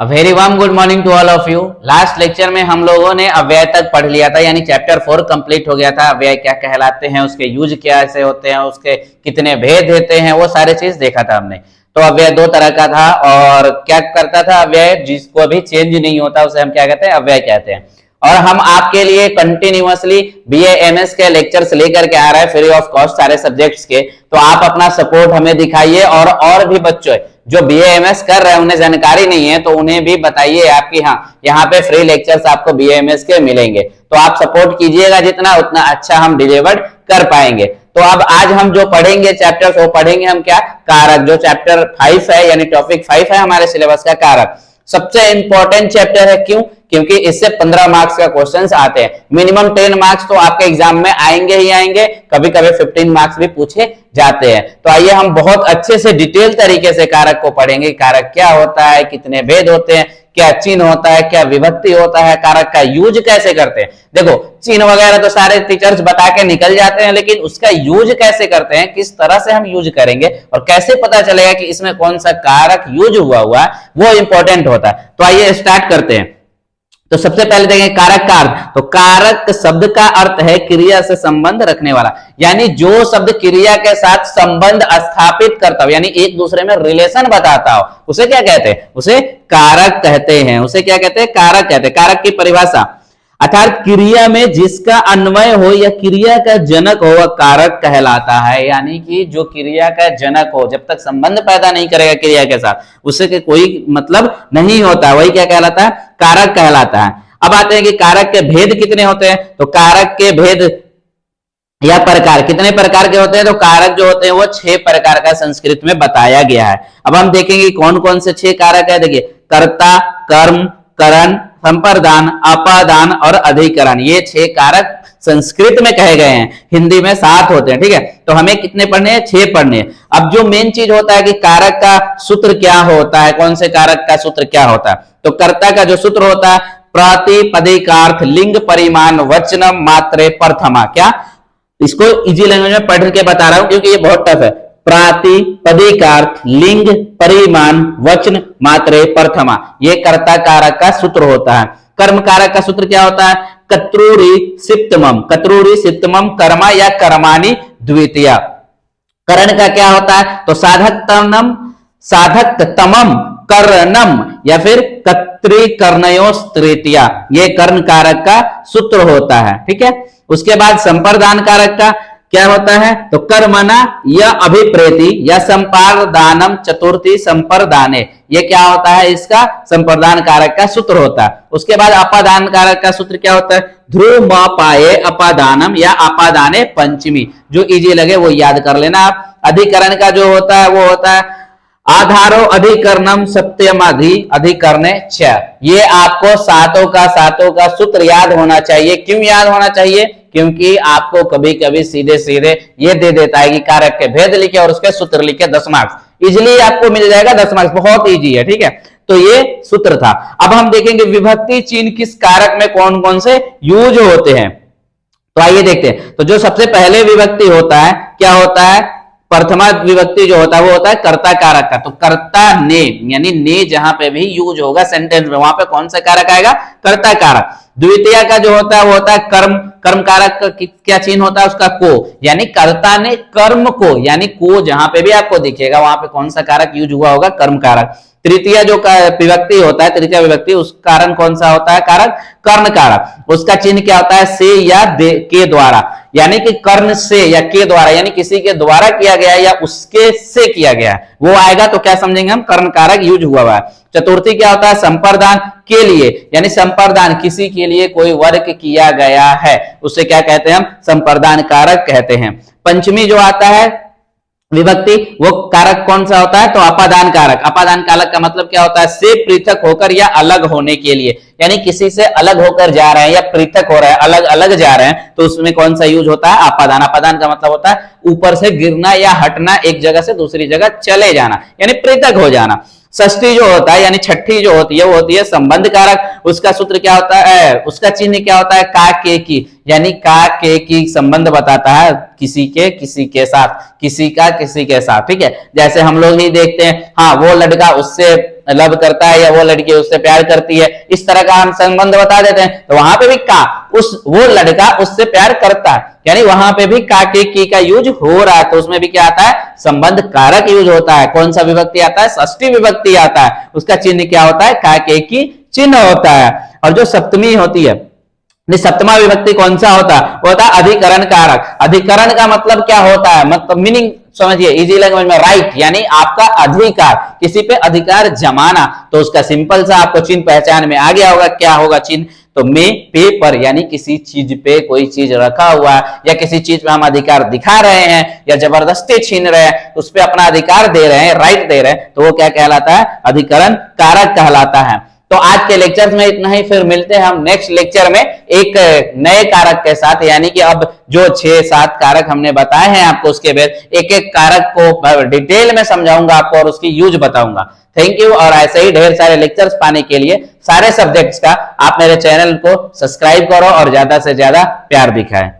A very warm good morning to all of you. Last lecture में हम लोगों ने अव्यय तक पढ़ लिया था, यानी चैप्टर 4 कंप्लीट हो गया था। अव्यय क्या कहलाते हैं, उसके यूज कैसे होते हैं, उसके कितने भेद होते हैं, वो सारे चीज देखा था हमने। तो अव्यय दो तरह का था और क्या करता था अव्यय, जिसको भी चेंज नहीं होता उसे हम क्या कहते हैं, अव्यय कहते हैं। और हम आपके लिए कंटिन्यूअसली बीए एमएस के लेक्चर्स लेकर के आ रहे हैं फ्री ऑफ कॉस्ट सारे सब्जेक्ट्स के। तो आप अपना सपोर्ट हमें दिखाइए और भी बच्चों जो बीएएमएस कर रहे हैं उन्हें जानकारी नहीं है तो उन्हें भी बताइए आपकी हाँ यहाँ पे फ्री लेक्चर्स आपको बीएएमएस के मिलेंगे। तो आप सपोर्ट कीजिएगा जितना उतना अच्छा हम डिलीवर कर पाएंगे। तो अब आज हम जो पढ़ेंगे चैप्टर्स वो पढ़ेंगे हम क्या, कारक, जो चैप्टर 5 है यानी टॉपिक 5 है हमारे सिलेबस का कारक। सबसे इंपॉर्टेंट चैप्टर है, क्यों? क्योंकि इससे 15 मार्क्स का क्वेश्चंस आते हैं। मिनिमम 10 मार्क्स तो आपके एग्जाम में आएंगे ही आएंगे, कभी कभी 15 मार्क्स भी पूछे जाते हैं। तो आइए हम बहुत अच्छे से डिटेल तरीके से कारक को पढ़ेंगे। कारक क्या होता है, कितने भेद होते हैं, क्या चिन्ह होता है, क्या विभक्ति होता है, कारक का यूज कैसे करते हैं। देखो चिन्ह वगैरह तो सारे टीचर्स बता के निकल जाते हैं, लेकिन उसका यूज कैसे करते हैं, किस तरह से हम यूज करेंगे और कैसे पता चलेगा कि इसमें कौन सा कारक यूज हुआ है, वो इंपॉर्टेंट होता है। तो आइए स्टार्ट करते हैं। तो सबसे पहले देखेंगे कारक का अर्थ। तो कारक शब्द का अर्थ है क्रिया से संबंध रखने वाला, यानी जो शब्द क्रिया के साथ संबंध स्थापित करता हो, यानी एक दूसरे में रिलेशन बताता हो, उसे क्या कहते हैं, उसे कारक कहते हैं। उसे क्या कहते हैं, कारक कहते हैं। कारक की परिभाषा अर्थात क्रिया में जिसका अन्वय हो या क्रिया का जनक हो वह कारक कहलाता है। यानी कि जो क्रिया का जनक हो, जब तक संबंध पैदा नहीं करेगा क्रिया के साथ उससे के कोई मतलब नहीं होता, वही क्या कहलाता है, कारक कहलाता है। अब आते हैं कि कारक के भेद कितने होते हैं। तो कारक के भेद या प्रकार कितने प्रकार के होते हैं। तो कारक जो होते हैं वो 6 प्रकार का संस्कृत में बताया गया है। अब हम देखेंगे कौन कौन से 6 कारक है। देखिए कर्ता, कर्म, करण, संप्रदान, अपादान और अधिकरण, ये 6 कारक संस्कृत में कहे गए हैं। हिंदी में 7 होते हैं। ठीक है, तो हमें कितने पढ़ने हैं, 6 पढ़ने हैं। अब जो मेन चीज होता है कि कारक का सूत्र क्या होता है, कौन से कारक का सूत्र क्या होता है। तो कर्ता का जो सूत्र होता है प्रातिपदिकार्थ लिंग परिमाण वचनम मात्रे प्रथमा। क्या, इसको इजी लैंग्वेज में पढ़ के बता रहा हूं क्योंकि ये बहुत टफ है। प्रातिपदिकार्थ लिंग परिमाण वचन मात्रे प्रथमा, ये कर्ता कारक का सूत्र होता है। कर्म कारक का सूत्र क्या होता है, कत्रूरी सिप्तमम, कत्रूरी सिप्तमम कर्मा या कर्माणि द्वितीया। करण का क्या होता है, तो साधक तमम कर्णम या फिर कत्रिकर्णयोस् तृतीया, ये कर्ण कारक का सूत्र होता है। ठीक है, उसके बाद संप्रदान कारक का क्या होता है, तो कर्मणा या अभिप्रेति या संप्रदानम चतुर्थी संप्रदाने, ये क्या होता है, इसका संप्रदान कारक का सूत्र होता है। उसके बाद अपादान कारक का सूत्र क्या होता है, ध्रुव म पाए अपादानम या अपादाने पंचमी, जो इजी लगे वो याद कर लेना आप। अधिकरण का जो होता है वो होता है आधारो अधिकरणम सत्यमाधि अधिकरणे च, ये आपको सातों का सूत्र याद होना चाहिए। क्यों याद होना चाहिए, क्योंकि आपको कभी कभी सीधे सीधे ये दे देता है कि कारक के भेद लिखे और उसके सूत्र लिखे 10 मार्क्स इजिली आपको मिल जाएगा, 10 मार्क्स बहुत इजी है। ठीक है, तो ये सूत्र था। अब हम देखेंगे विभक्ति चिन्ह किस कारक में कौन कौन से यूज होते हैं। तो आइए देखते हैं। तो जो सबसे पहले विभक्ति होता है क्या होता है, प्रथमा विभक्ति जो होता है वो होता है कर्ता कारक का। तो कर्ता ने, यानी ने जहां पे भी यूज होगा सेंटेंस में वहां पे कौन सा कारक आएगा, कर्ता कारक। द्वितीय का जो होता है वो होता है कर्म, कर्म कारक का क्या चिन्ह होता है उसका को, यानी कर्ता ने कर्म को, यानी को जहां पे भी आपको दिखेगा वहां पे कौन सा कारक यूज हुआ होगा, कर्म कारक। तृतीय जो विभक्ति होता है, तृतीय विभक्ति, उस कारण कौन सा होता है, कारक कर्ण कारक। उसका चिन्ह क्या होता है, से या के द्वारा, यानी कि कर्ण से या के द्वारा, यानी किसी के द्वारा किया गया या उसके से किया गया वो आएगा, तो क्या समझेंगे हम, कर्ण कारक यूज हुआ है। चतुर्थी क्या होता है, संप्रदान के लिए, यानी संप्रदान किसी के लिए कोई वर्ग किया गया है उसे क्या कहते हैं हम, संप्रदान कारक कहते हैं। पंचमी जो आता है विभक्ति, वो कारक कौन सा होता है, तो अपादान कारक। अपादान कारक का मतलब क्या होता है, से पृथक होकर या अलग होने के लिए, यानी किसी से अलग होकर जा रहे हैं या पृथक हो रहे हैं, अलग अलग जा रहे हैं, तो उसमें कौन सा यूज होता है, अपादान। अपादान का मतलब होता है ऊपर से गिरना या हटना, एक जगह से दूसरी जगह चले जाना, यानी पृथक हो जाना। षष्ठी जो होता है यानी छठी जो होती है वो होती है संबंध कारक। उसका सूत्र क्या होता है, उसका चिन्ह क्या होता है, का के की, यानी का के की संबंध बताता है किसी के साथ, किसी का किसी के साथ। ठीक है, जैसे हम लोग ही देखते हैं, हाँ वो लड़का उससे लव करता है या वो लड़की उससे प्यार करती है, इस तरह का हम संबंध बता देते हैं। तो वहां पे भी का, वो लड़का उससे प्यार करता है, यानी वहां पे भी का के की का यूज हो रहा है, तो उसमें भी क्या आता है, संबंध कारक यूज होता है। कौन सा विभक्ति आता है, षष्ठी विभक्ति आता है, उसका चिन्ह क्या होता है, का के की चिन्ह होता है। और जो सप्तमी होती है, सप्तमा विभक्ति कौन सा होता है, वो होता है अधिकरण कारक। अधिकरण का मतलब क्या होता है, मतलब मीनिंग समझिए इजी लैंग्वेज में, राइट, यानी आपका अधिकार, किसी पे अधिकार जमाना। तो उसका सिंपल सा आपको चिन्ह पहचान में आ गया होगा, क्या होगा चिन्ह, तो में पे पर, यानी किसी चीज पे कोई चीज रखा हुआ है या किसी चीज पे हम अधिकार दिखा रहे हैं या जबरदस्ती छीन रहे हैं, उस पे अपना अधिकार दे रहे हैं, राइट दे रहे हैं, तो वो क्या कहलाता है, अधिकरण कारक कहलाता है। तो आज के लेक्चर में इतना ही, फिर मिलते हैं हम नेक्स्ट लेक्चर में एक नए कारक के साथ, यानी कि अब जो 6-7 कारक हमने बताए हैं आपको, उसके बाद एक एक कारक को डिटेल में समझाऊंगा आपको और उसकी यूज बताऊंगा। Thank you. और ऐसे ही ढेर सारे लेक्चर्स पाने के लिए सारे सब्जेक्ट्स का आप मेरे चैनल को सब्सक्राइब करो और ज्यादा से ज्यादा प्यार दिखाएं।